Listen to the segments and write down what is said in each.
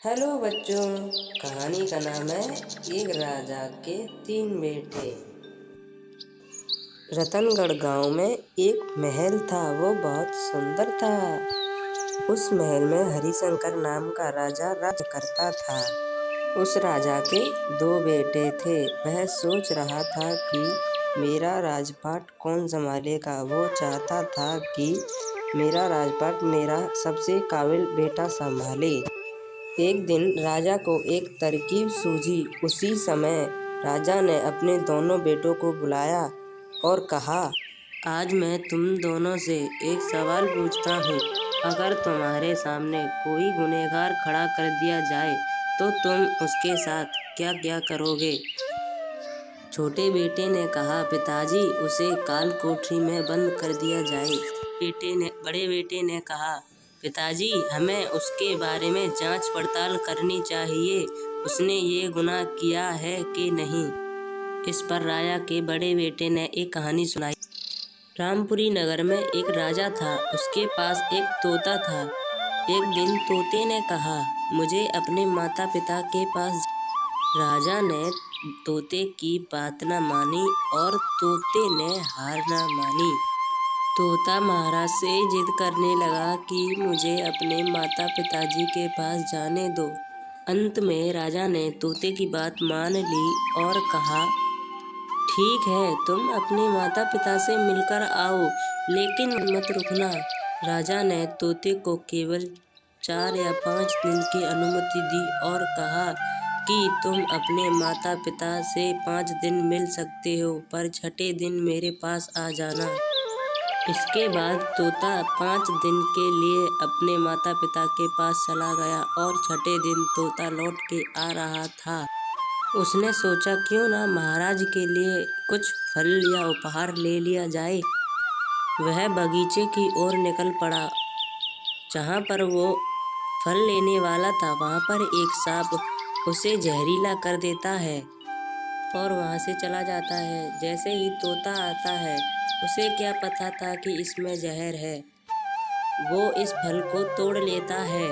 Hello बच्चों, कहानी का नाम है एक राजा के तीन बेटे। रतनगढ़ गांव में एक महल था, वो बहुत सुंदर था। उस महल में हरिशंकर नाम का राजा राज करता था। उस राजा के दो बेटे थे। वह सोच रहा था कि मेरा राजपाट कौन संभालेगा। वो चाहता था कि मेरा राजपाट मेरा सबसे काबिल बेटा संभाले। एक दिन राजा को एक तरकीब सूझी। उसी समय राजा ने अपने दोनों बेटों को बुलाया और कहा, आज मैं तुम दोनों से एक सवाल पूछता हूँ। अगर तुम्हारे सामने कोई गुनहगार खड़ा कर दिया जाए तो तुम उसके साथ क्या क्या करोगे? छोटे बेटे ने कहा, पिताजी, उसे काल कोठरी में बंद कर दिया जाए। बड़े बेटे ने कहा, पिताजी, हमें उसके बारे में जांच पड़ताल करनी चाहिए। उसने ये गुनाह किया है कि नहीं। इस पर राजा के बड़े बेटे ने एक कहानी सुनाई। रामपुरी नगर में एक राजा था। उसके पास एक तोता था। एक दिन तोते ने कहा, मुझे अपने माता पिता के पास। राजा ने तोते की बात न मानी और तोते ने हार न मानी। तोता महाराज से जिद करने लगा कि मुझे अपने माता पिताजी के पास जाने दो। अंत में राजा ने तोते की बात मान ली और कहा, ठीक है, तुम अपने माता पिता से मिलकर आओ, लेकिन मत रुकना। राजा ने तोते को केवल 4 या 5 दिन की अनुमति दी और कहा कि तुम अपने माता पिता से 5 दिन मिल सकते हो, पर छठे दिन मेरे पास आ जाना। इसके बाद तोता 5 दिन के लिए अपने माता पिता के पास चला गया और छठे दिन तोता लौट के आ रहा था। उसने सोचा, क्यों ना महाराज के लिए कुछ फल या उपहार ले लिया जाए। वह बगीचे की ओर निकल पड़ा। जहाँ पर वो फल लेने वाला था, वहाँ पर एक सांप उसे जहरीला कर देता है और वहाँ से चला जाता है। जैसे ही तोता आता है, उसे क्या पता था कि इसमें जहर है। वो इस फल को तोड़ लेता है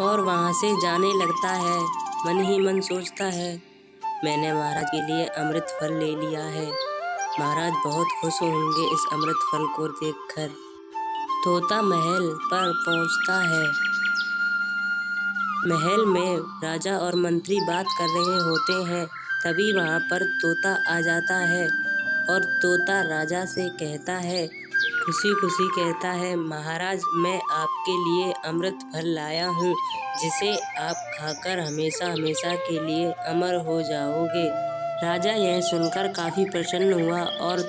और वहाँ से जाने लगता है। मन ही मन सोचता है, मैंने महाराज के लिए अमृत फल ले लिया है। महाराज बहुत खुश होंगे इस अमृत फल को देखकर। तोता महल पर पहुँचता है। महल में राजा और मंत्री बात कर रहे होते हैं। तभी वहाँ पर तोता आ जाता है और तोता राजा से कहता है, खुशी खुशी कहता है, महाराज, मैं आपके लिए अमृत फल लाया हूँ, जिसे आप खाकर हमेशा हमेशा के लिए अमर हो जाओगे। राजा यह सुनकर काफ़ी प्रसन्न हुआ और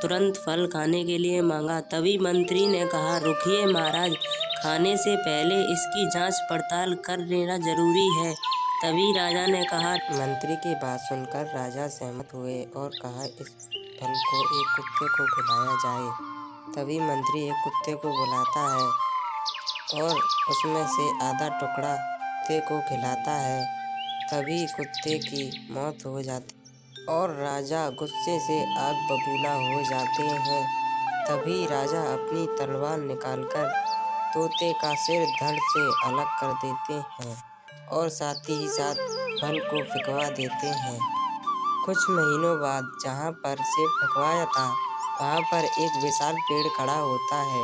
तुरंत फल खाने के लिए मांगा। तभी मंत्री ने कहा, रुकिए महाराज, खाने से पहले इसकी जांच पड़ताल कर लेना जरूरी है। तभी राजा ने कहा। मंत्री की बात सुनकर राजा सहमत हुए और कहा, इस फल को एक कुत्ते को खिलाया जाए। तभी मंत्री एक कुत्ते को बुलाता है और उसमें से आधा टुकड़ा कुत्ते को खिलाता है। तभी कुत्ते की मौत हो जाती और राजा गुस्से से आग बबूला हो जाते हैं। तभी राजा अपनी तलवार निकालकर तोते का सिर धड़ से अलग कर देते हैं और साथ ही साथ फल को फेंकवा देते हैं। कुछ महीनों बाद जहाँ पर से फेंकवाया था, वहाँ पर एक विशाल पेड़ खड़ा होता है।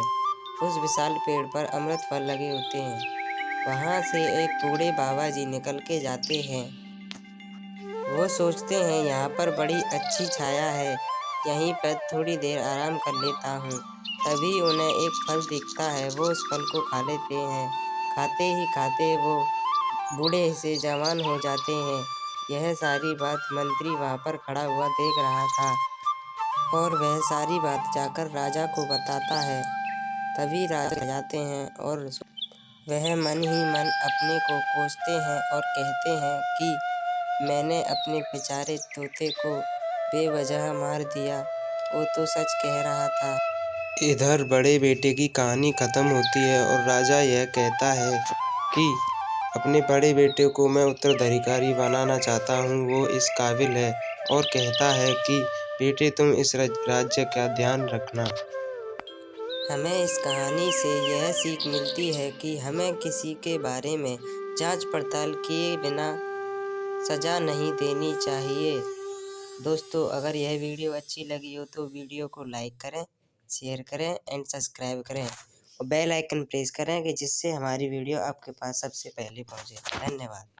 उस विशाल पेड़ पर अमृत फल लगे होते हैं। वहाँ से एक बूढ़े बाबा जी निकल के जाते हैं। वो सोचते हैं, यहाँ पर बड़ी अच्छी छाया है, यहीं पर थोड़ी देर आराम कर लेता हूँ। तभी उन्हें एक फल दिखता है। वो उस फल को खा लेते हैं। खाते ही खाते वो बूढ़े से जवान हो जाते हैं। यह सारी बात मंत्री वहाँ पर खड़ा हुआ देख रहा था और वह सारी बात जाकर राजा को बताता है। तभी राजा जाते हैं और वह मन ही मन अपने को कोसते हैं और कहते हैं कि मैंने अपने बेचारे तोते को बेवजह मार दिया, वो तो सच कह रहा था। इधर बड़े बेटे की कहानी खत्म होती है और राजा यह कहता है कि अपने बड़े बेटे को मैं उत्तराधिकारी बनाना चाहता हूँ, वो इस काबिल है, और कहता है कि बेटे, तुम इस राज्य का ध्यान रखना। हमें इस कहानी से यह सीख मिलती है कि हमें किसी के बारे में जांच पड़ताल किए बिना सज़ा नहीं देनी चाहिए। दोस्तों, अगर यह वीडियो अच्छी लगी हो तो वीडियो को लाइक करें, शेयर करें एंड सब्सक्राइब करें और बेल आइकन प्रेस करें कि जिससे हमारी वीडियो आपके पास सबसे पहले पहुंचे। धन्यवाद।